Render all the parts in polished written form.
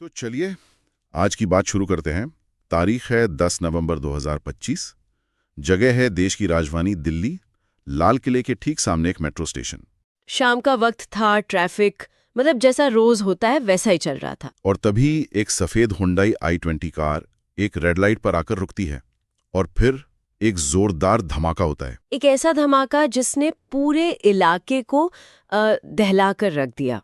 तो चलिए आज की बात शुरू करते हैं। तारीख है 10 नवंबर 2025। जगह है देश की राजधानी दिल्ली, लाल किले के ठीक सामने एक मेट्रो स्टेशन। शाम का वक्त था, ट्रैफिक मतलब जैसा रोज होता है वैसा ही चल रहा था। और तभी एक सफेद हुंडई i20 कार एक रेड लाइट पर आकर रुकती है और फिर एक जोरदार धमाका होता है। एक ऐसा धमाका जिसने पूरे इलाके को दहला कर रख दिया।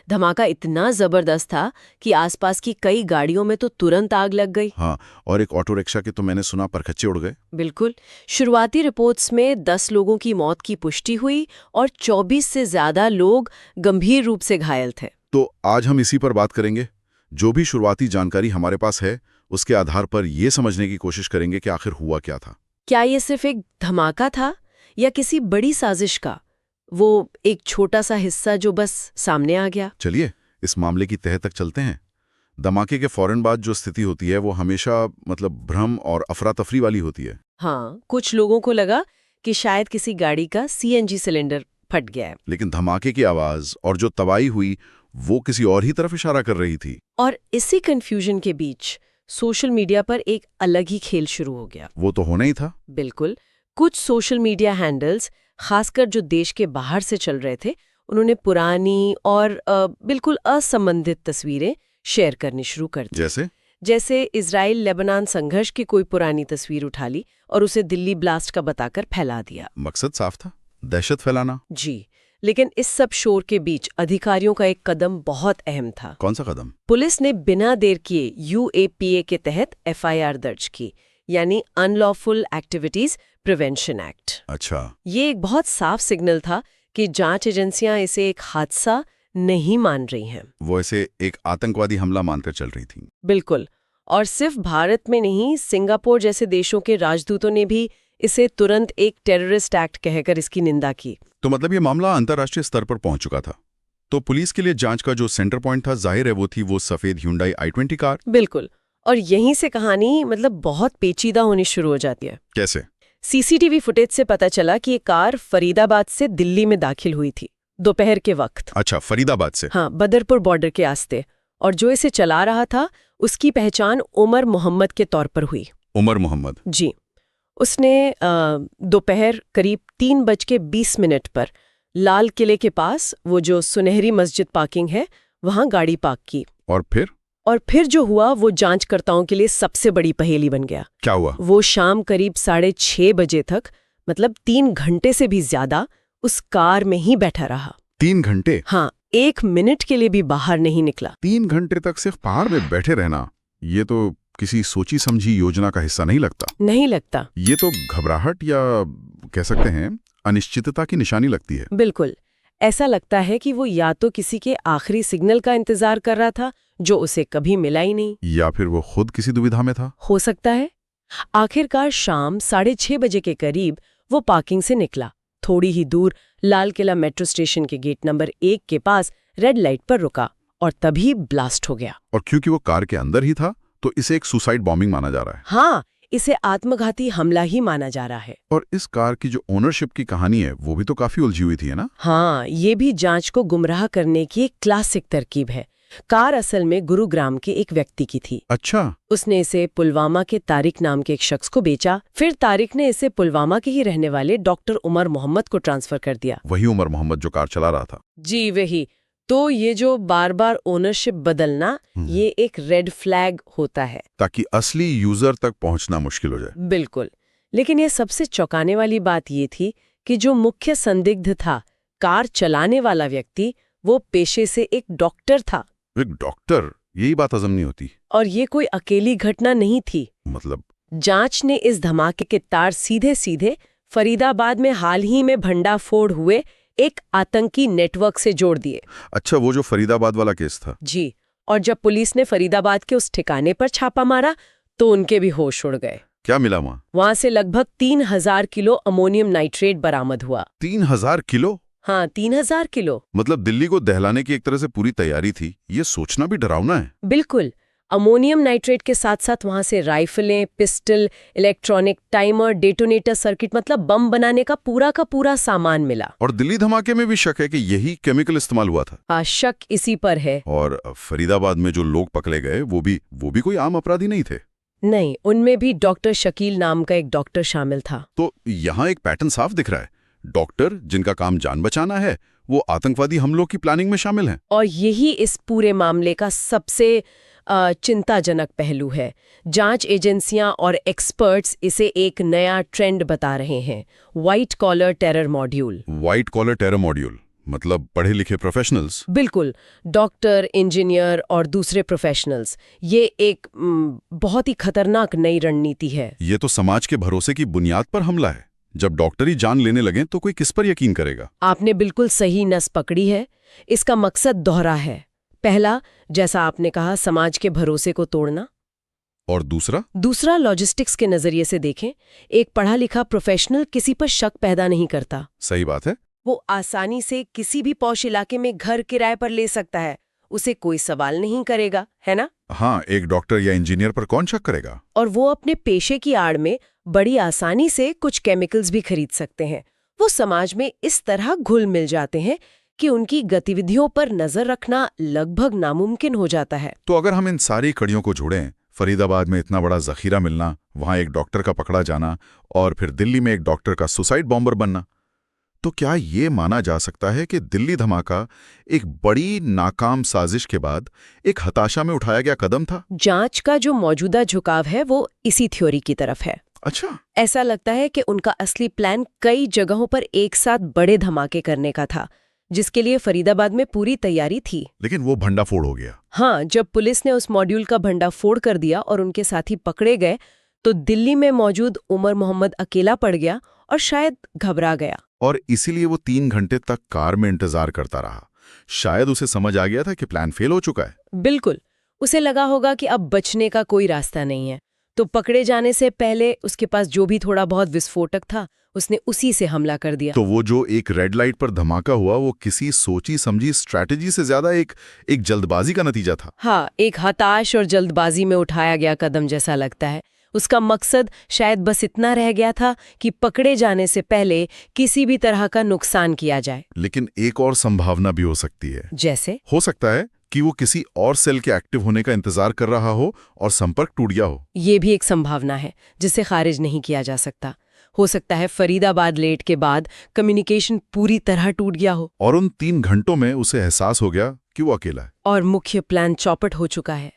धमाका इतना जबरदस्त था कि आसपास की कई गाड़ियों में तो तुरंत आग लग गई। हाँ, और एक ऑटो रिक्शा के तो मैंने सुना परखच्चे उड़ गए। बिल्कुल। शुरुआती रिपोर्ट्स में 10 लोगों की मौत की पुष्टि हुई और 24 से ज्यादा लोग गंभीर रूप से घायल थे। तो आज हम इसी पर बात करेंगे। जो भी शुरुआती जानकारी हमारे पास है उसके आधार पर ये समझने की कोशिश करेंगे कि आखिर हुआ क्या था। क्या ये सिर्फ एक धमाका था या किसी बड़ी साजिश का वो एक छोटा सा हिस्सा जो बस सामने आ गया? चलिए इस मामले की तह तक चलते हैं। धमाके के फौरन बाद जो स्थिति होती है वो हमेशा भ्रम और अफरा तफरी वाली होती है। हाँ, कुछ लोगों को लगा कि शायद किसी गाड़ी का सीएनजी सिलेंडर फट गया है। लेकिन धमाके की आवाज और जो तबाही हुई वो किसी और ही तरफ इशारा कर रही थी। और इसी कंफ्यूजन के बीच सोशल मीडिया पर एक अलग ही खेल शुरू हो गया। वो तो होना ही था। बिल्कुल। कुछ सोशल मीडिया हैंडल्स, खासकर जो देश के बाहर से चल रहे थे, उन्होंने पुरानी और बिल्कुल असंबंधित तस्वीरें शेयर करनी शुरू कर दी। जैसे इजराइल लेबनान संघर्ष की कोई पुरानी तस्वीर उठा ली और उसे दिल्ली ब्लास्ट का बताकर फैला दिया। मकसद साफ था, दहशत फैलाना। जी, लेकिन इस सब शोर के बीच अधिकारियों का एक कदम बहुत अहम था। कौन सा कदम? पुलिस ने बिना देर किए यूएपीए के तहत एफआईआर दर्ज की, यानी अनलॉफुल एक्टिविटीज प्रिवेंशन एक्ट। अच्छा। ये एक बहुत साफ सिग्नल था कि जांच एजेंसियां इसे एक हादसा नहीं मान रही हैं। वो इसे एक आतंकवादी हमला मानकर चल रही थी। बिल्कुल। और सिर्फ भारत में नहीं, सिंगापुर जैसे देशों के राजदूतों ने भी इसे तुरंत एक टेररिस्ट एक्ट कहकर इसकी निंदा की। तो मतलब ये मामला अंतर्राष्ट्रीय स्तर पर पहुंच चुका था। तो पुलिस के लिए जांच का जो सेंटर पॉइंट था, जाहिर है वो थी वो सफेद Hyundai i20 कार। बिल्कुल। और यहीं से कहानी बहुत पेचीदा होनी शुरू हो जाती है। कैसे? सीसीटीवी फुटेज से पता चला कि ये कार फरीदाबाद से दिल्ली में दाखिल हुई थी दोपहर के वक्त। अच्छा, फरीदाबाद से? हाँ, बदरपुर बॉर्डर के आस्ते। और जो इसे चला रहा था उसकी पहचान उमर मोहम्मद के तौर पर हुई। उमर मोहम्मद? जी। उसने दोपहर करीब 3:20 पर लाल किले के पास वो जो सुनहरी मस्जिद पार्किंग है वहां गाड़ी पार्क की। और फिर जो हुआ वो जांचकर्ताओं के लिए सबसे बड़ी पहेली बन गया। क्या हुआ? वो शाम करीब 6:30 बजे तक 3 घंटे से भी ज्यादा उस कार में ही बैठा रहा। 3 घंटे? हाँ, 1 मिनट के लिए भी बाहर नहीं निकला। 3 घंटे तक सिर्फ पहाड़ में बैठे रहना, ये तो किसी सोची समझी योजना का हिस्सा नहीं लगता। ये तो घबराहट या कह सकते हैं अनिश्चितता की निशानी लगती है। बिल्कुल। ऐसा लगता है कि वो या तो किसी के आखिरी सिग्नल का इंतजार कर रहा था जो उसे कभी मिला ही नहीं, या फिर वो खुद किसी दुविधा में था। हो सकता है। आखिरकार शाम 6:30 बजे के करीब वो पार्किंग से निकला। थोड़ी ही दूर लाल किला मेट्रो स्टेशन के गेट नंबर 1 के पास रेड लाइट पर रुका और तभी ब्लास्ट हो गया। और क्योंकि वो कार के अंदर ही था तो इसे एक सुसाइड बॉम्बिंग माना जा रहा है। हाँ, इसे आत्मघाती हमला ही माना जा रहा है। और इस कार की जो ओनरशिप की कहानी है वो भी तो काफी उलझी हुई थी, है ना? हाँ, ये भी जांच को गुमराह करने की एक क्लासिक तरकीब है। कार असल में गुरुग्राम के एक व्यक्ति की थी। अच्छा। उसने इसे पुलवामा के तारिक नाम के एक शख्स को बेचा। फिर तारिक ने इसे पुलवामा के ही रहने वाले डॉक्टर उमर मोहम्मद को ट्रांसफर कर दिया। वही उमर मोहम्मद जो कार चला रहा था? जी, वही। तो ये जो बार बार ओनरशिप बदलना, ये एक रेड फ्लैग होता है, ताकि असली यूजर तक पहुंचना मुश्किल हो जाए। बिल्कुल। लेकिन ये सबसे चौंकाने वाली बात ये थी कि जो मुख्य संदिग्ध था, कार चलाने वाला व्यक्ति, वो पेशे से एक डॉक्टर था। एक डॉक्टर? यही बात हजम नहीं होती। और ये कोई अकेली घटना नहीं थी। मतलब? जांच ने इस धमाके के तार सीधे सीधे फरीदाबाद में हाल ही में भंडाफोड़ हुए एक आतंकी नेटवर्क से जोड़ दिए। अच्छा, वो जो फरीदाबाद वाला केस था? जी। और जब पुलिस ने फरीदाबाद के उस ठिकाने पर छापा मारा तो उनके भी होश उड़ गए। क्या मिला वहां? वहां से लगभग 3000 किलो अमोनियम नाइट्रेट बरामद हुआ। 3000 किलो? हाँ, 3000 किलो। मतलब दिल्ली को दहलाने की एक तरह से पूरी तैयारी थी। ये सोचना भी डरावना है। बिल्कुल। अमोनियम नाइट्रेट के साथ साथ वहां से राइफलें, pistol, electronic timer, detonator circuit, मतलब बम बनाने का पूरा सामान मिला। और दिल्ली धमाके में भी शक है कि यही केमिकल इस्तेमाल हुआ था। हाँ, शक इसी पर है। और फरीदाबाद में जो लोग पकड़े गए वो भी कोई आम अपराधी नहीं थे। नहीं, उनमें भी डॉक्टर शकील नाम का एक डॉक्टर शामिल था। तो यहाँ एक पैटर्न साफ दिख रहा है। डॉक्टर जिनका काम जान बचाना है वो आतंकवादी हमलों की प्लानिंग में शामिल हैं। और यही इस पूरे मामले का सबसे चिंताजनक पहलू है। जांच एजेंसियां और एक्सपर्ट्स इसे एक नया ट्रेंड बता रहे हैं, white collar terror module. White collar terror module मतलब पढ़े लिखे प्रोफेशनल्स। बिल्कुल, डॉक्टर, इंजीनियर और दूसरे प्रोफेशनल्स। ये एक बहुत ही खतरनाक नई रणनीति है। ये तो समाज के भरोसे की बुनियाद पर हमला है। जब डॉक्टर ही जान लेने लगे तो कोई किस पर यकीन करेगा? आपने बिल्कुल सही नस पकड़ी है। इसका मकसद दोहरा है। पहला, जैसा आपने कहा, समाज के भरोसे को तोड़ना। और दूसरा लॉजिस्टिक्स के नजरिए से देखें, एक पढ़ा लिखा प्रोफेशनल किसी पर शक पैदा नहीं करता। सही बात है। वो आसानी से किसी भी पॉश इलाके में घर किराए पर ले सकता है, उसे कोई सवाल नहीं करेगा, है ना? हाँ, एक डॉक्टर या इंजीनियर पर कौन शक करेगा? और वो अपने पेशे की आड़ में बड़ी आसानी से कुछ केमिकल्स भी खरीद सकते हैं। वो समाज में इस तरह घुल मिल जाते हैं कि उनकी गतिविधियों पर नजर रखना लगभग नामुमकिन हो जाता है। तो अगर हम इन सारी कड़ियों को जोड़ें, फरीदाबाद में इतना बड़ा जखीरा मिलना, वहां एक डॉक्टर का पकड़ा जाना और फिर दिल्ली में एक डॉक्टर का सुसाइड बॉम्बर बनना, तो क्या ये माना जा सकता है कि दिल्ली धमाका एक बड़ी नाकाम साजिश के बाद एक हताशा में उठाया गया कदम था? जांच का जो मौजूदा झुकाव है वो इसी थ्योरी की तरफ है। अच्छा। ऐसा लगता है कि उनका असली प्लान कई जगहों पर एक साथ बड़े धमाके करने का था, जिसके लिए फरीदाबाद में पूरी तैयारी थी। लेकिन वो भंडाफोड़ हो गया। हाँ, जब पुलिस ने उस मॉड्यूल का भंडाफोड़ कर दिया और उनके साथी पकड़े गए, तो दिल्ली में मौजूद उमर मोहम्मद अकेला पड़ गया और शायद घबरा गया। और इसीलिए वो 3 घंटे तक कार में इंतजार करता रहा। शायद उसे समझ आ गया था कि प्लान फेल हो चुका है। बिल्कुल, उसे लगा होगा कि अब बचने का कोई रास्ता नहीं है। तो पकड़े जाने से पहले उसके पास जो भी थोड़ा बहुत विस्फोटक था, उसने उसी से हमला कर दिया। तो वो जो एक रेड लाइट पर धमाका हुआ, वो किसी सोची समझी स्ट्रैटेजी से ज्यादा एक जल्दबाजी का नतीजा था। हाँ, एक हताश और जल्दबाजी में उठाया गया कदम जैसा लगता है। उसका मकसद शायद बस इतना रह गया था कि पकड़े जाने से पहले किसी भी तरह का नुकसान किया जाए। लेकिन एक और संभावना भी हो सकती है। जैसे? हो सकता है कि वो किसी और सेल के एक्टिव होने का इंतजार कर रहा हो और संपर्क टूट गया हो। ये भी एक संभावना है जिसे खारिज नहीं किया जा सकता। हो सकता है फरीदाबाद रेड के बाद कम्युनिकेशन पूरी तरह टूट गया हो और उन 3 घंटों में उसे एहसास हो गया कि वो अकेला है और मुख्य प्लान चौपट हो चुका है।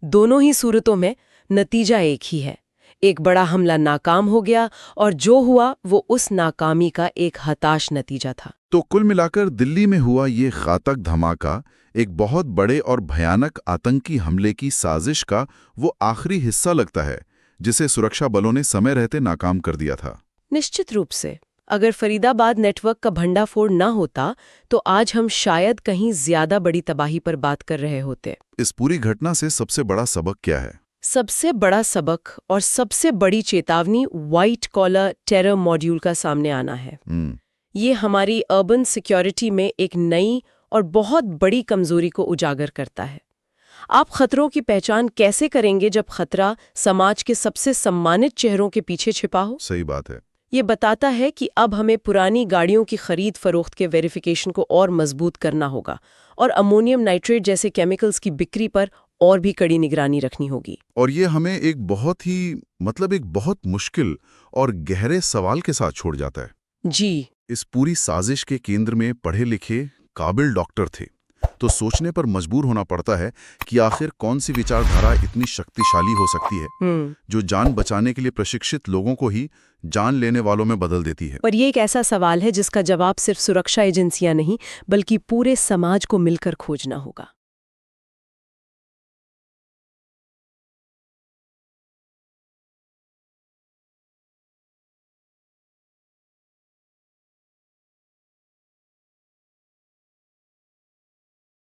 दोनों ही सूरतों में नतीजा एक ही है। एक बड़ा हमला नाकाम हो गया और जो हुआ वो उस नाकामी का एक हताश नतीजा था। तो कुल मिलाकर दिल्ली में हुआ ये घातक धमाका एक बहुत बड़े और भयानक आतंकी हमले की साजिश का वो आखिरी हिस्सा लगता है, जिसे सुरक्षा बलों ने समय रहते नाकाम कर दिया था। निश्चित रूप से। अगर फरीदाबाद नेटवर्क का भंडाफोड़ ना होता तो आज हम शायद कहीं ज्यादा बड़ी तबाही पर बात कर रहे होते। इस पूरी घटना से सबसे बड़ा सबक क्या है? सबसे बड़ा सबक और सबसे बड़ी चेतावनी व्हाइट कॉलर टेरर मॉड्यूल का सामने आना है। ये हमारी अर्बन सिक्योरिटी में एक नई और बहुत बड़ी कमजोरी को उजागर करता है। आप खतरों की पहचान कैसे करेंगे जब खतरा समाज के सबसे सम्मानित चेहरों के पीछे छिपा हो? सही बात है। ये बताता है कि अब हमें पुरानी गाड़ियों की खरीद फरोख्त के वेरिफिकेशन को और मजबूत करना होगा और अमोनियम नाइट्रेट जैसे केमिकल्स की बिक्री पर और भी कड़ी निगरानी रखनी होगी। और ये हमें एक बहुत मुश्किल और गहरे सवाल के साथ छोड़ जाता है। जी। इस पूरी साजिश के केंद्र में पढ़े लिखे काबिल डॉक्टर थे, तो सोचने पर मजबूर होना पड़ता है कि आखिर कौन सी विचारधारा इतनी शक्तिशाली हो सकती है जो जान बचाने के लिए प्रशिक्षित लोगों को ही जान लेने वालों में बदल देती है। और ये एक ऐसा सवाल है जिसका जवाब सिर्फ सुरक्षा एजेंसियां नहीं बल्कि पूरे समाज को मिलकर खोजना होगा।